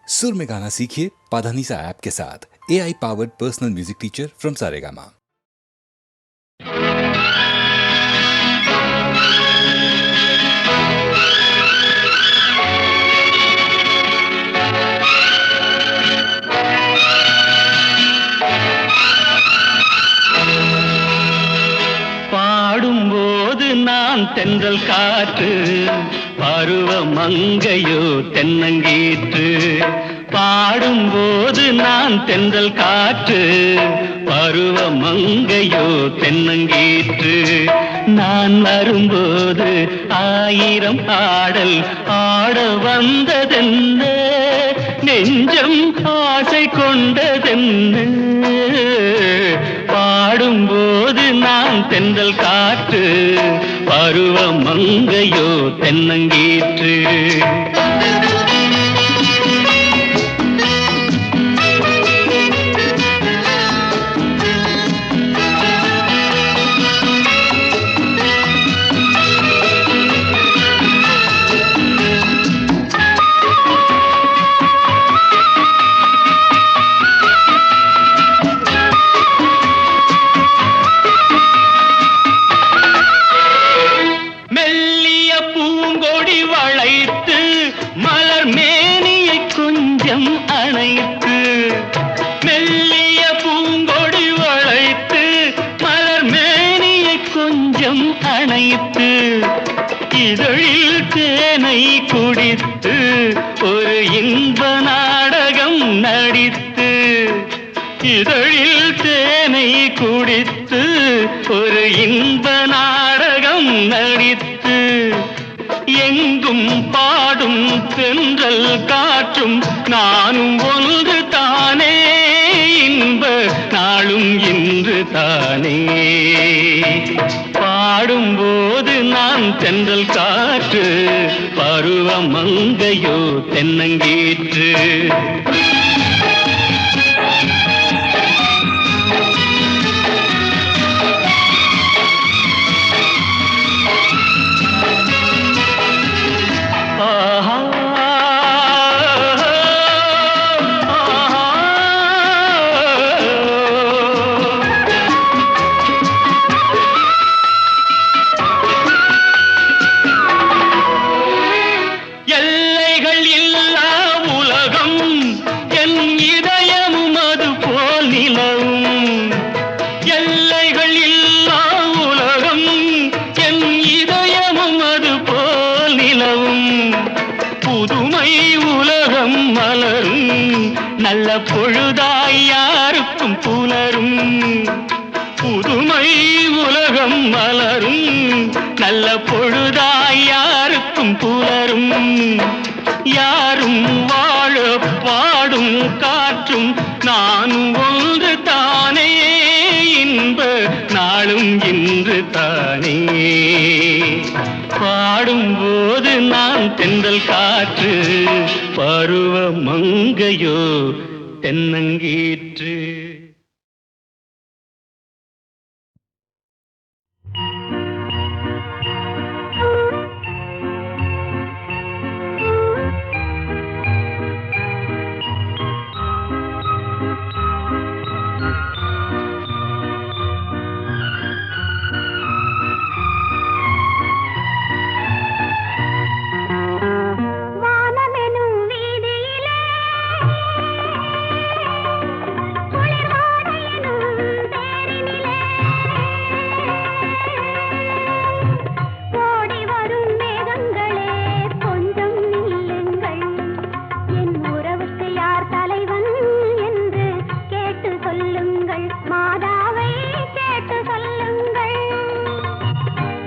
सुर में गाना सीखिए पाधानीसा ऐप के साथ। AI powered personal music teacher from Saregama. பாடும்போது நான் தென்றல் காற்று, பருவ மங்கையோ தென்னங்கீற்று. பாடும்போது நான் தென்றல் காற்று, பருவ மங்கையோ தென்னங்கீற்று. நான் வரும்போது ஆயிரம் ஆடல் ஆட வந்ததென்ன, நெஞ்சம் ஆசை கொண்டதென்ன. பாடும்போது நான் தென்றல் காற்று, பருவ மங்கையோ தென்னங்கீற்று. இதழில் தேனை குடித்து ஒரு இன்ப நாடகம் நடித்து, இதழில் தேனை குடித்து ஒரு இன்ப நாடகம் நடித்து, எங்கும் பாடும் தென்றல் காற்றும் நானும் ஒன்று தானே, இன்ப நாளும் இன்று தானே. பாடும்போது நான் தென்றல் காற்று, பருவ மங்கையோ தென்னங்கீற்று. நல்ல பொழுதாய் யாருக்கும் புலரும், புதுமை உலகம் மலரும். நல்ல பொழுதாய் யாருக்கும் புலரும். யாரும் வாழ பாடும் காற்றும் நானும் ஒன்று தானே, இன்ப நாளும் இன்று தானே. பாடும்போது நான் தென்றல் காற்று, பருவ மங்கையோ தென்னங்கீற்று.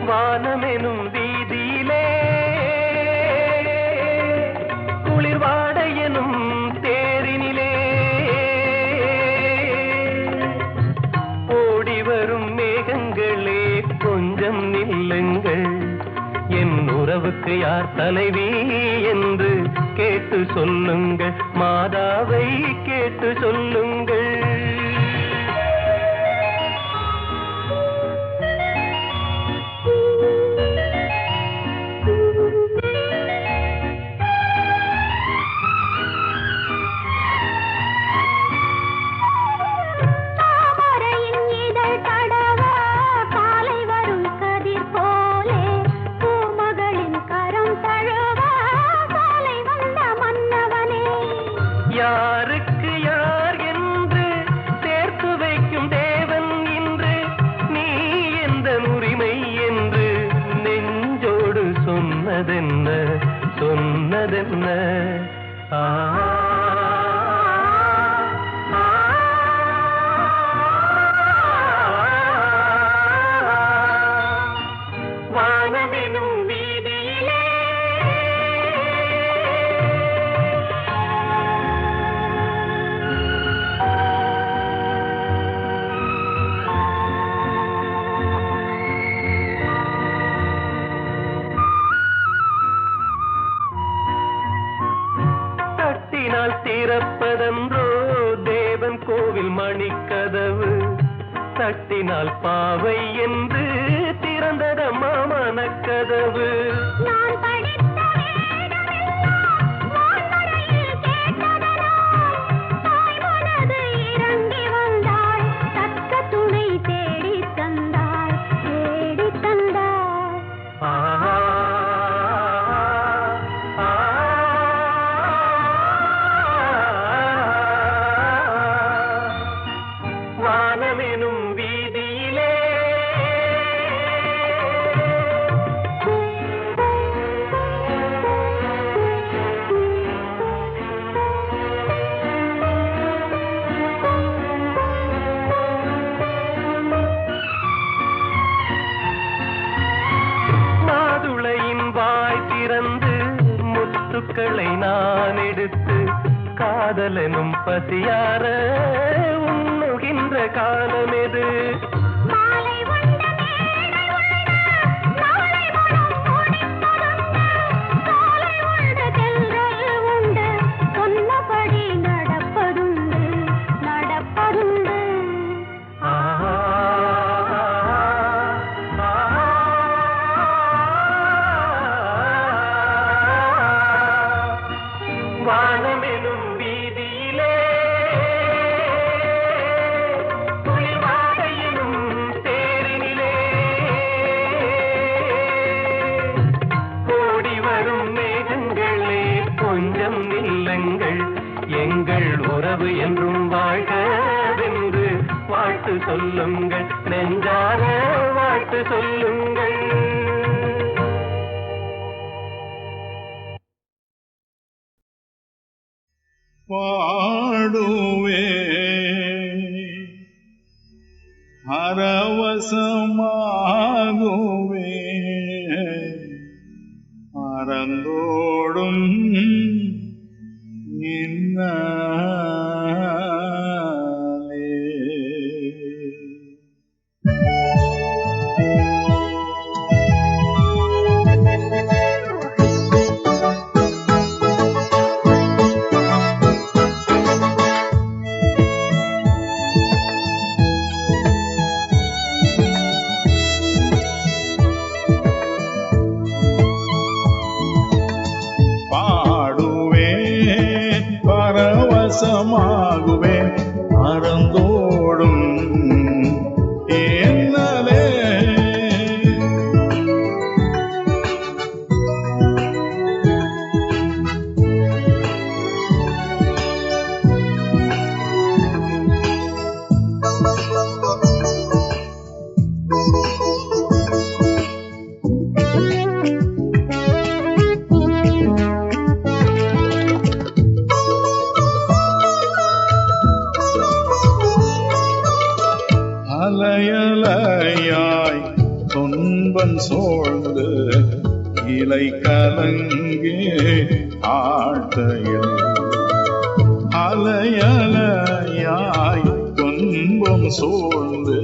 வானமெனும் வீதியிலே குளிர்வாடையெனும் தேரினிலே ஓடி வரும் மேகங்களே கொஞ்சம் நில்லுங்கள், என் உறவுக்கு யார் தலைவி என்று கேட்டு சொல்லுங்கள், மாதாவை கேட்டு சொல்லுங்கள். யாருக்கு யார் என்று சேர்த்து வைக்கும் தேவன் இன்று நீ எந்த உரிமை என்று நெஞ்சோடு சொன்னதென்ன சொன்னதென்ன ஆ வானமெனும் வீதியிலே தட்டினால் திறப்பதென்றோ தேவன் கோவில் மணிக்கதவு தட்டினால் பாவை என்று திறந்ததம்மா மனக்கதவு நான் படித்த வேதமெல்லாம் வான்மழையில் கேட்டதனால் தாய் மனது இறங்கி வந்தாள் தக்க துணை தேடித் தந்தாள் தேடித் தந்தாள் ஆ வானமெனும் வீதியிலே மாதுளையின் வாய் திறந்து முத்துக்களை நான் எடுத்து காதலனும் பசியார உண்ணுகின்ற காலமெது மாலை உண்ட மேடை உள்ள நாளை மனம் முடிப்பதுண்டு காலை உண்ட தென்றல் உண்டு சொன்னபடி நடப்பதுண்டு நடப்பதுண்டு ஆ வானமெனும் வீதியிலே குளிர்வாடையினும் தேரினிலே ஓடி வரும் மேகங்களே கொஞ்சம் நில்லுங்கள் எங்கள் உறவு என்றும் வாழ்கவென்று வாழ்த்து சொல்லுங்கள் நெஞ்சார வாழ்த்து சொல்லுங்கள் பாடுவே அரவசமாகுவே மறந்தோடும் பரவசமாகுவேன் மறந்தோடும் என்னலே அலையலையாய் துன்பம் சோழ்ந்து இலை கலங்கே ஆட்டையில் அலையலையாய் துன்பம் சூழ்ந்து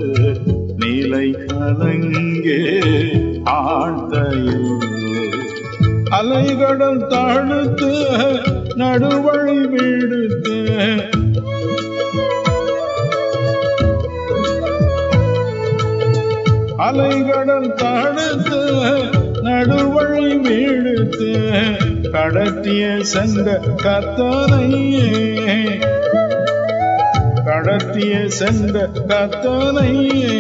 நிலை கலங்கே ஆழ்த்தையில் அலைகடல் தாழ்த்து நடுவழி விடுத்து அலைகடல் தாழ்த்து நடுவழி விடுத்து கடத்திய சென்ற கத்தனையே கடத்திய சென்ற கத்தனையே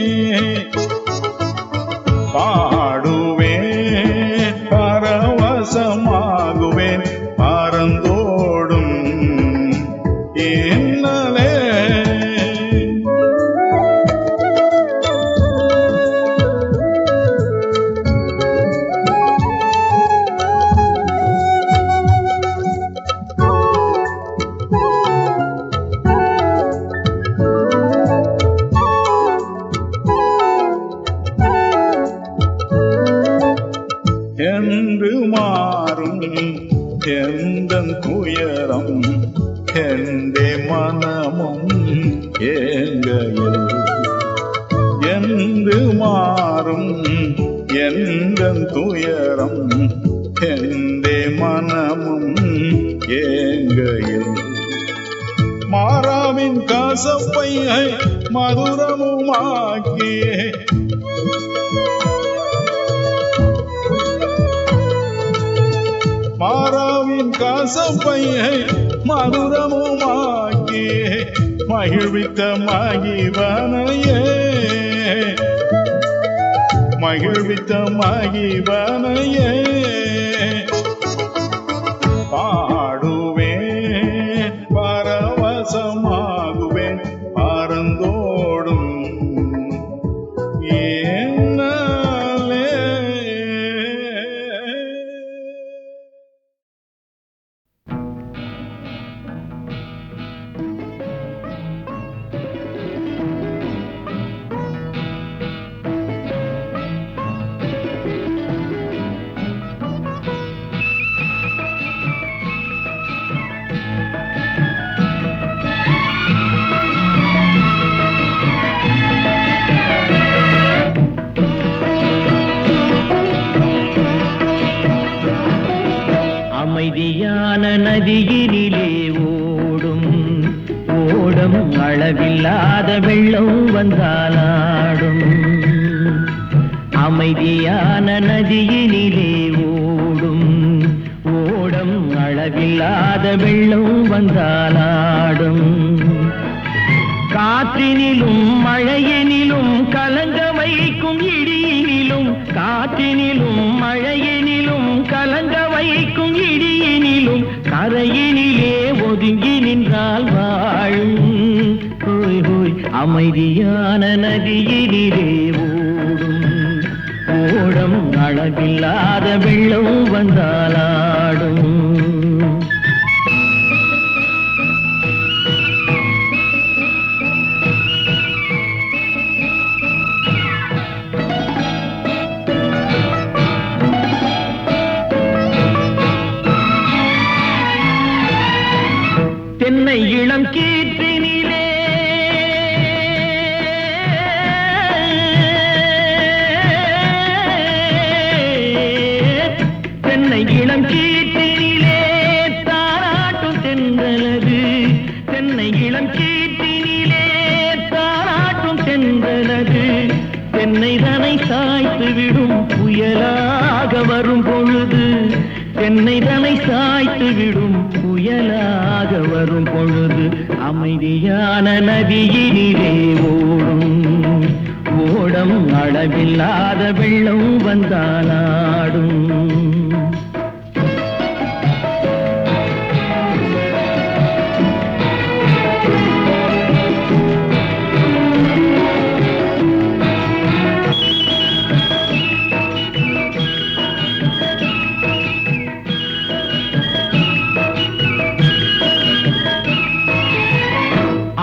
பாடுவேன் பரவசமாகுவேன் பறந்தோடும் എന്റെ മനമും ഏങ്കയിൽ എന്ത് മാറും എന്റെ തുയരം എന്റെ മനമും ഏങ്കയിൽ മാറാവിൻ കസപ്പை മധുരമുമാക്കി மாறாவின் கசப்பை மதுரமுமாக்கி மகிழ்வித்த மகிவனையே மகிழ்வித்த மகிவனையே பாடுவேன் பரவசமாகுவேன் பரந்தோடும் ஏனாலே. அமைதியான நதியினிலே ஓடும் ஓடம் அளவில்லாத வெள்ளம் வந்தாலாடும். அமைதியான நதியினிலே ஓடும் ஓடம் அளவில்லாத வெள்ளம் வந்தாலாடும். காற்றினிலும் மழையினிலும் கலங்க வைக்கும் இடியினிலும் காற்றினிலும் மழையினிலும் கலங்க வைக்கும் இடியினிலும் கரையினிலே ஒதுங்கி நின்றால் வாழும். ஹோய் ஹோய் அமைதியான நதியினிலே ஓடும் ஓடம் அளவில்லாத வெள்ளம் வந்தாலாடும். தென்னை இளம் கீற்றினிலே தென்னை இளம் கீற்றினிலே தாராட்டும் தென்றலது. தென்னை இளம் கீற்றினிலே தாராட்டும் தென்றலது. தென்னை தனை சாய்த்து விடும் புயலாக வரும் பொழுது தென்னை தனை சாய்த்து விடும் புயலாக வரும் பொழுது அமைதியான நதியினிலே ஓடும் ஓடம் அளவில்லாத வெள்ளம் வந்தாலாடும்.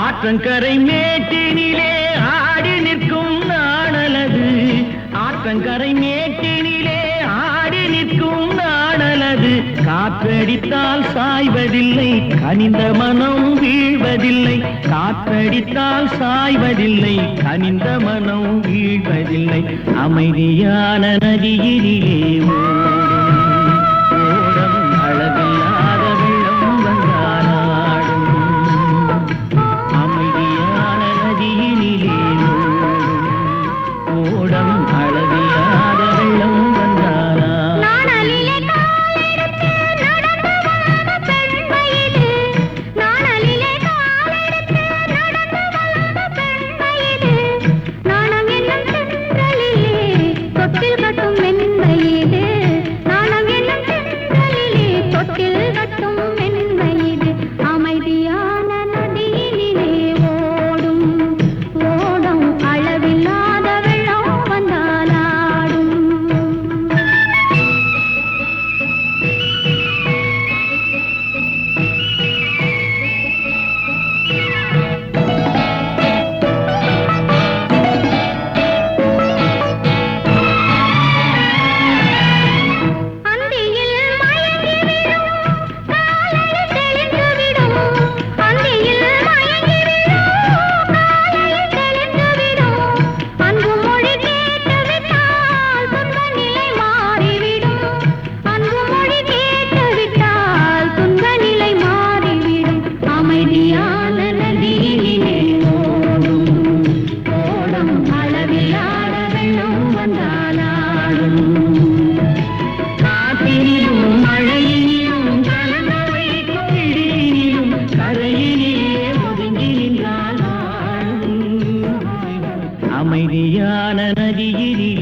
ஆற்றங்கரை மேட்டினிலே ஆடி நிற்கும் நாணலது. ஆற்றங்கரை மேட்டினிலே ஆடி நிற்கும் நாணலது. காற்றடித்தால் சாய்வதில்லை கனிந்த மனம் வீழ்வதில்லை. காற்றடித்தால் சாய்வதில்லை கனிந்த மனம் வீழ்வதில்லை. அமைதியான நதியினிலே ஓடம் அளவில்லாத வெள்ளம் வந்தாலாடும். அமைதியான நதியினிலே ஓடம் அளவில்லாத வெள்ளம் வந்தாலாடும். நாணலிலே காலெடுத்து நடந்து வந்த பெண்மையிலே நாணலிலே காலெடுத்து நடந்து வந்த பெண்மையிலே நாணம் என்னும் சென்றலிலே தொட்டில் கட்டும் மென்மையிலே நாணம் அமைதியான நதியிலே ஓடும் ஓடும் அளவில்லாத வெள்ளம் வந்தாலாடும் காற்றினிலும் மழையினிலும் கலந்த வைக்கும் இடியினிலும் கரையிலே ஒதுங்கி நின்றால் ஆடும் அமைதியான நதியிலே